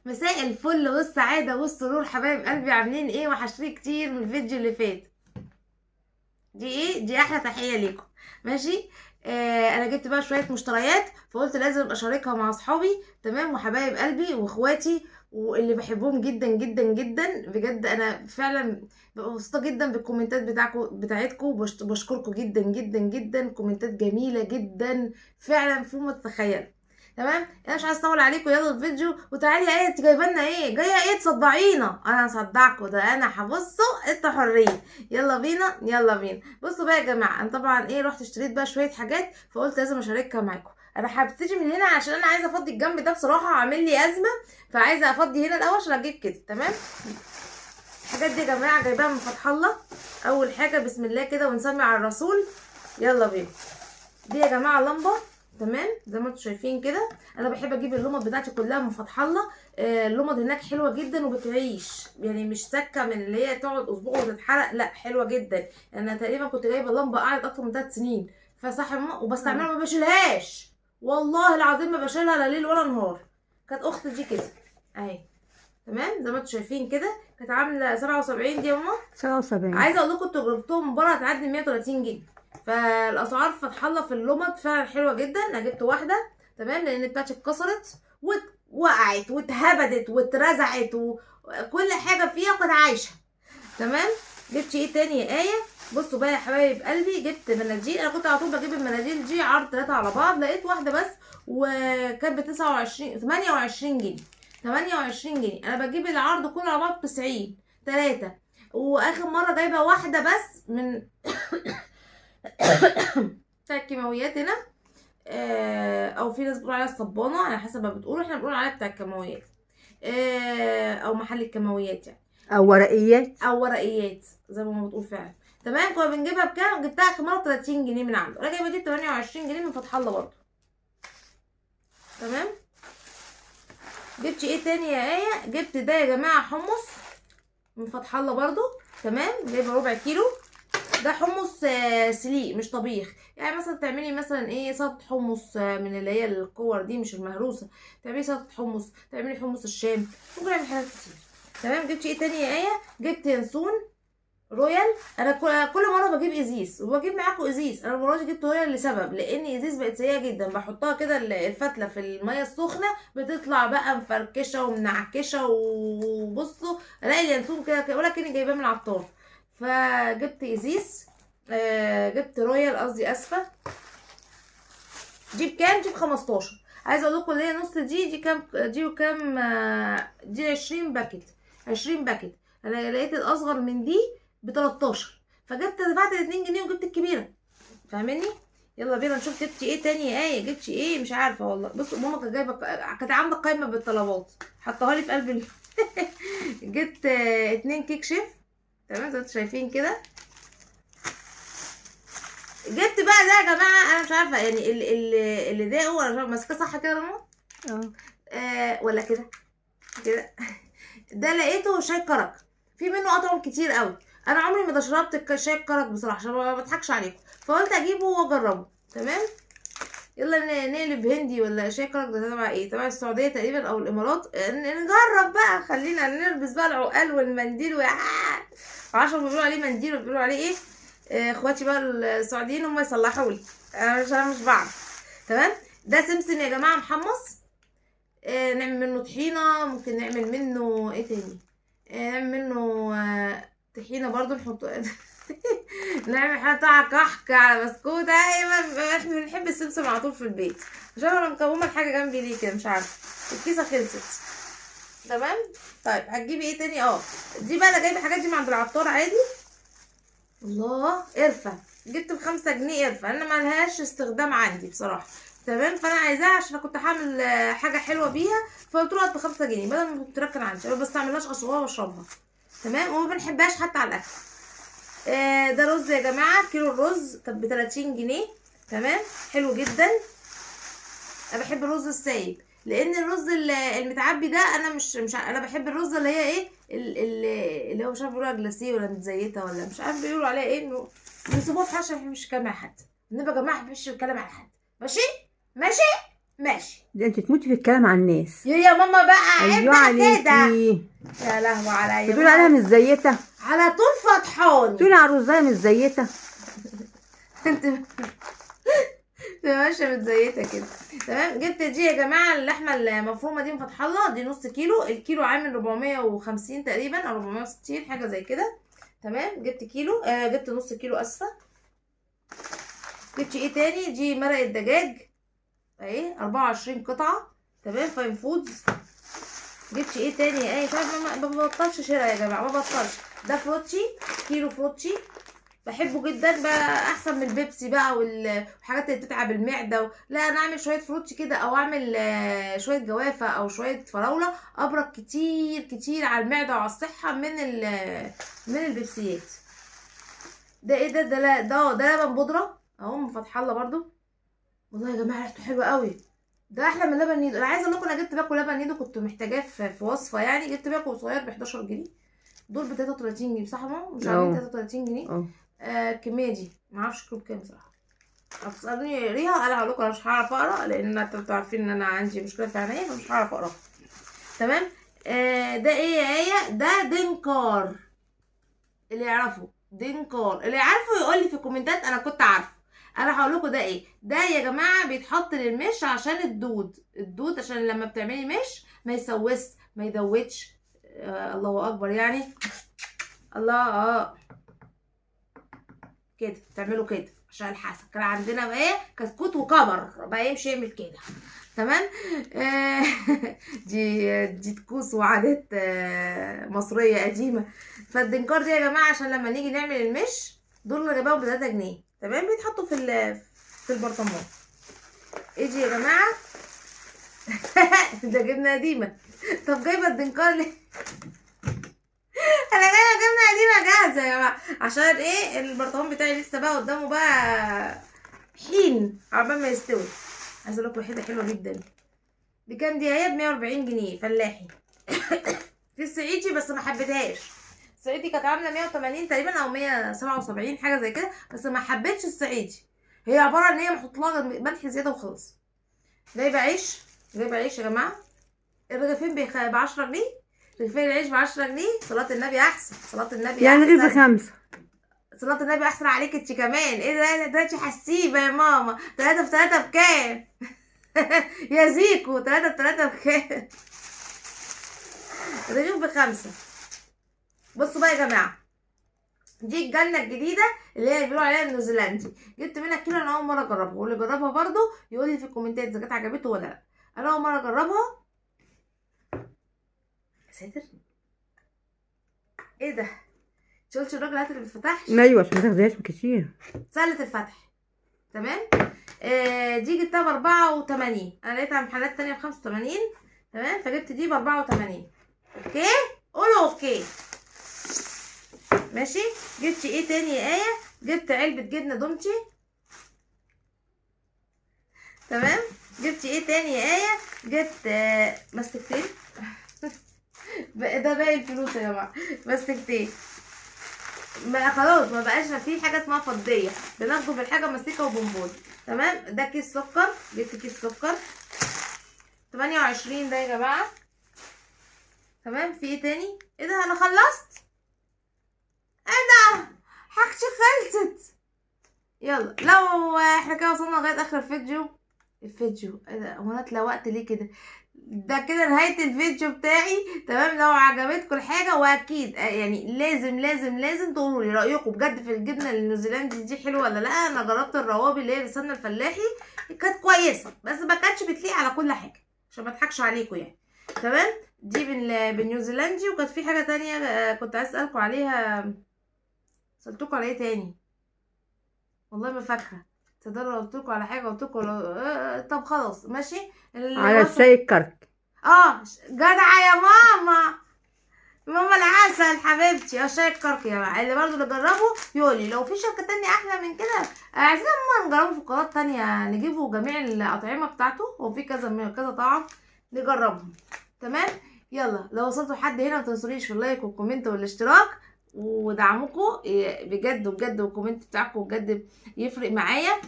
مساء الفل والسعادة والسرور حبايب قلبي، عاملين ايه؟ وحشري كتير من الفيديو اللي فات. دي ايه؟ دي احلى تحية ليكم. ماشي. انا جبت بقى شوية مشتريات، فقلت لازم اشاركها مع اصحابي، تمام، وحبايب قلبي واخواتي واللي بحبهم جدا جدا جدا بجد. انا فعلا ببقى مبسوطة جدا بالكومنتات بتاعتكم، بشكركم جدا جدا جدا. كومنتات جميلة جدا فعلا فوق ما تتخيل. تمام، انا مش عايزه اطول عليكم، يلا الفيديو. وتعالي ايه انت جايبه لنا؟ ايه جايه؟ ايه تصدعينا؟ انا هصدعكم، ده انا هبصوا انتوا حرين. يلا بينا يلا بينا. بصوا بقى يا جماعه، انا طبعا ايه رحت اشتريت بقى شويه حاجات، فقلت لازم اشاركها معاكم. انا هبتدي من هنا عشان انا عايزه افضي الجنب ده، بصراحه عامل لي ازمه، فعايزه افضي هنا الاول عشان اجيب كده. تمام. الحاجات دي يا جماعه جايباها من فتح الله. اول حاجه بسم الله كده ونسمي على الرسول. يلا بينا. دي يا جماعه لمبه، تمام، زي ما انتم شايفين كده. انا بحب اجيب اللمض بتاعتي كلها من فتح الله. اللمض هناك حلوه جدا وبتعيش، يعني مش سكه من اللي هي تقعد اسبوع وتتحرق، لا حلوه جدا. يعني انا تقريبا كنت جايبه لمبه قعدت اكتر من 3 سنين، فصح وبستعملها ما بشيلهاش، والله العظيم ما بشيلها لا ليل ولا نهار. كانت اختي دي كده اهي، تمام، زي ما انتم شايفين كده. كانت عامله 77 دي يا ماما. 77. عايزه اقول لكم انتوا جبتهم من بره هتعدي 130 جنيه. فالاسعار فتح الله في اللمض فعلا حلوه جدا. انا جبت واحده، تمام، لان بتاعتي اتكسرت ووقعت واتهبدت واترزعت وكل حاجه فيها كانت عايشه. تمام. جبت ايه تاني يا ايه؟ بصوا بقى يا حبايب قلبي، جبت مناديل. انا كنت على طول بجيب المناديل دي عرض 3 على بعض، لقيت واحده بس وكانت ب 28 جنيه. 28 جنيه. انا بجيب العرض كله على بعض 90 3. واخر مره جايبه واحده بس من بتاع الكيماويات هنا. او في ناس بتقول عليها الصبانه، على حسب ما بتقولوا، احنا بنقول عليها بتاع الكيماويات. او محل الكيماويات يعني، او ورقيات. او ورقيات زي ما بتقول فعلا. تمام. كنا بنجيبها بكام؟ جبتها اخر مره 30 جنيه من عنده. انا جايبه دي 28 جنيه من فتح الله برضه. تمام. جبت ايه تاني يا ايه؟ جبت ده يا جماعه حمص من فتح الله برضه، تمام، جايبه ربع كيلو. ده حمص سليق مش طبيخ. يعني مثلا تعملي مثلا ايه سلطه حمص، من اللي هي الكور دي مش المهروسه. تعملي سلطه حمص، تعملي حمص الشام، ممكن اعمل حاجات كتير. تمام. جبت ايه تاني يا ايه؟ جبت ينسون رويال. انا كل مره بجيب ازيز وبجيب معاكم ازيز. انا المره دي جبت رويال لسبب، لان ازيز بقت سيئه جدا. بحطها كده الفتله في الميه السخنه بتطلع بقى مفركشه ومنعكشه، وبصوا الاقي اليانسون كده ولا كاني جايباه من العطار. فجبت ازيز. جبت رويال قصدي، اسفه. دي بكام؟ دي ب15. عايزه اقول لكم اللي هي نص دي كام؟ دي وكام؟ دي 20 باكت. 20 باكت. انا لقيت الاصغر من دي ب13، فجبت دفعت 2 جنيه وجبت الكبيره. فاهماني؟ يلا بينا نشوف جبتي ايه تاني يا ايه. جبتي ايه؟ مش عارفه والله. بصوا ماما كانت جايبه، كانت عامله قايمه بالطلبات، حطها لي في قلب جبت 2 كيك شيف، تمام، زي ما انتم شايفين كده. جبت بقى ده يا جماعه، انا مش عارفه يعني اللي ده هو، انا مش عارفة ماسكاه صح كده يا ماما؟ ولا كده كده. ده لقيته شاي كرك، في منه اطعم كتير قوي. انا عمري ما شربت شاي كرك بصراحه، عشان ما بضحكش عليكم، فقلت اجيبه واجربه. تمام. يلا نقلب هندي ولا شاي كرك ده تبع ايه؟ تبع السعوديه تقريبا او الامارات. نجرب بقى، خلينا نلبس بقى العقال والمنديل معرفش بيقولوا عليه منديل ولا بيقولوا عليه ايه. اخواتي بقى السعوديين هم يصلحوا لي، انا مش بعرف. تمام. ده سمسم يا جماعه محمص. نعمل منه طحينه، ممكن نعمل منه ايه تاني؟ نعمل منه طحينه برضو نحط نعمل حاجه على كحك على بسكوت. ايوه احنا بنحب السمسم على طول في البيت، عشان انا مكومه الحاجه جنبي ليه كده مش عارفه. الكيسه خلصت. تمام. طيب هتجيبي ايه تاني؟ دي بقى انا جايبه الحاجات دي من عند العطار عادي. الله، قرفه. جبت ب5 جنيه قرفه، انا ملهاش استخدام عندي بصراحه. تمام. فانا عايزاها عشان كنت هعمل حاجه حلوه بيها، فقلت له ب5 جنيه بدل ما كنت تركن عندي. ما بستعملهاش اشربها واشربها، تمام، وما بنحبهاش حتى على الاكل. ده رز يا جماعه، كيلو الرز كان ب30 جنيه. تمام. حلو جدا. انا بحب الرز السايب، لان الرز المتعبي ده انا مش انا بحب الرز اللي هي ايه اللي هو مش عارفه بيقولوا جلاسيه ولا متزيته ولا مش عارفه بيقولوا عليها ايه، انه بيسيبوها في حشه. ما بحبش الكلام مع حد، انما يا جماعه ما بحبش الكلام على حد. ماشي ماشي ماشي. ده انت تموتي في الكلام عن الناس. يا ماما بقى عيب ايوه بقى عليكي. كده. يا لهوي عليا. بتقولي عليها مش زيتها. على طول فطحاني. بتقولي على الرزايه مش زيتها. انت ماشيه متزيته كده. تمام. جبت دي يا جماعه اللحمه المفرومه دي من فتح الله، دي نص كيلو. الكيلو عامل 450 تقريبا او 460 حاجه زي كده. تمام. جبت كيلو، جبت نص كيلو اسفه. جبت ايه تاني؟ دي مرقه دجاج اهي 24 قطعه. تمام. فاين فودز. جبت ايه تاني يا ايه؟ ما ببطلش شراء يا جماعه، ما ببطلش. ده فروتشي، كيلو فروتشي بحبه جدا بقى، احسن من البيبسي بقى والحاجات اللي بتتعب المعده لا انا اعمل شويه فروتشي كده، او اعمل شويه جوافه او شويه فراوله، ابرك كتير كتير على المعده وعلى الصحه من البيبسيات. ده ايه ده؟ ده لبن بودره اهو من فتح الله برضو. والله يا جماعه ريحته حلوه قوي. ده احلى من لبن نيدو. انا عايزه اقول لكم انا جبت باكو لبن نيدو، كنت محتاجاه في وصفه يعني. جبت باكو صغير ب 11 جنيه، دول ب 33 جنيه صح؟ ماما مش عاملين 33 جنيه؟ الكميه دي معرفش كيلو بكام بصراحه. هتسالوني ريها انا هقول لكم انا مش هعرف اقرا، لان انتوا عارفين ان انا عندي مشكله في عينيا فمش هعرف اقرا. تمام. ده ايه يا ايه؟ ده دينكار. اللي يعرفه دينكار، اللي يعرفه يقول لي في الكومنتات. انا كنت عارفه. انا هقول لكم ده ايه. ده يا جماعه بيتحط للمش عشان الدود عشان لما بتعملي مش ما يسوس ما يدوتش. الله اكبر يعني. الله كده تعملوا كده عشان الحسن. كان عندنا بقى ايه؟ كتكوت وكبر بقى يمشي يعمل كده. تمام. دي طقوس وعادات مصريه قديمه. فالدنكار دي يا جماعه عشان لما نيجي نعمل المش، دول اللي جايباهم ب 3 جنيه. تمام. بيتحطوا في البرطمان. ايه دي يا جماعه؟ ده جبنه قديمه. طب جايبه الدنكار ليه؟ انا جايبه جبنه قديمه جاهزه يا جماعه. عشان ايه؟ البرطمان بتاعي لسه بقى قدامه بقى حين عقبال ما يستوي. عايزه اقول لكم حته حلوه جدا. بكام دي؟ هي ب 140 جنيه فلاحي. في الصعيدي بس ما حبيتهاش. الصعيدي كانت عامله 180 تقريبا او 177 حاجه زي كده، بس ما حبيتش الصعيدي. هي عباره ان هي محط لها ملح زياده وخلاص. جايبه عيش يا جماعه. الرغيفين ب 10 جنيه. رغيفين العيش ب 10 جنيه. صلاه النبي احسن. صلاه النبي يعني احسن. رغيف ب5. صلاه النبي احسن عليك انت كمان. ايه ده انت حسيبه يا ماما. 3 في 3 بكام؟ يا زيكو 3 في 3 بكام؟ رغيف ب5. بصوا بقى يا جماعه، دي الجنه الجديده اللي هي بيقولوا عليها النيوزيلندي. جبت منها كيلو. انا اول مره اجربها، واللي جربها برضو يقول لي في الكومنتات اذا كانت عجبته ولا لا. انا اول مره اجربها. يا ساتر ايه ده؟ شفتش الراجل هات اللي بيتفتحش؟ ايوه عشان ما تاخديهاش كتير. سهله الفتح. تمام. دي جبتها ب 84. انا لقيتها محلات تانية ب 85. تمام. فجبت دي ب 84. اوكي قولوا اوكي. ماشي. جبت ايه تاني يا ايه؟ جبت علبه جبنه دومتي. تمام. جبت ايه تاني يا ايه؟ جبت مستكتين. ده باقي الفلوس يا جماعه. مستكتين. خلاص ما بقاش في حاجه اسمها فضيه، بناخده بالحاجه مستكه وبونبون. تمام. ده كيس سكر. جبت كيس سكر 28 ده يا جماعه. تمام. في ايه تاني؟ ايه ده انا خلصت؟ ايه ده؟ حاجتي خلصت. يلا لو احنا كده وصلنا لغايه اخر الفيديو. ايه ده؟ هو انا اتلوقت ليه كده؟ ده كده نهايه الفيديو بتاعي. تمام. لو عجبتكم الحاجه، واكيد يعني لازم تقولوا لي رايكم بجد في الجبنه النيوزيلندي دي حلوه ولا لا. انا جربت الروابي اللي هي بالسمنه الفلاحي، كانت كويسه بس ما كانتش بتليق على كل حاجه عشان ما اضحكش عليكم يعني. تمام. دي بالنيوزيلندي. وكانت في حاجه تانية كنت عايز اسالكم عليها. سالتكم على ايه تاني؟ والله ما فاكره. تقدروا قلت لكم على حاجه قلت لكم طب خلاص ماشي. على الشاي الكرك. جدعه يا ماما. ماما العسل حبيبتي. شاي الكرك يا جماعه. اللي برضو اللي جربه يقول لي لو في شركه تانية احلى من كده. عايزين ماما نجربه في قناه تانية، نجيبه جميع الاطعمه بتاعته. هو في كذا طعم نجربهم. تمام. يلا لو وصلتوا لحد هنا ما تنسونيش في اللايك والكومنت والاشتراك ودعمكم بجد بجد، والكومنت بتاعكم بجد يفرق معايا.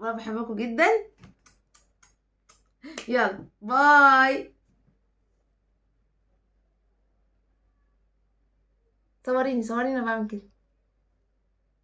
انا بحبكم جدا. يلا باي. صوريني انا بعمل كده.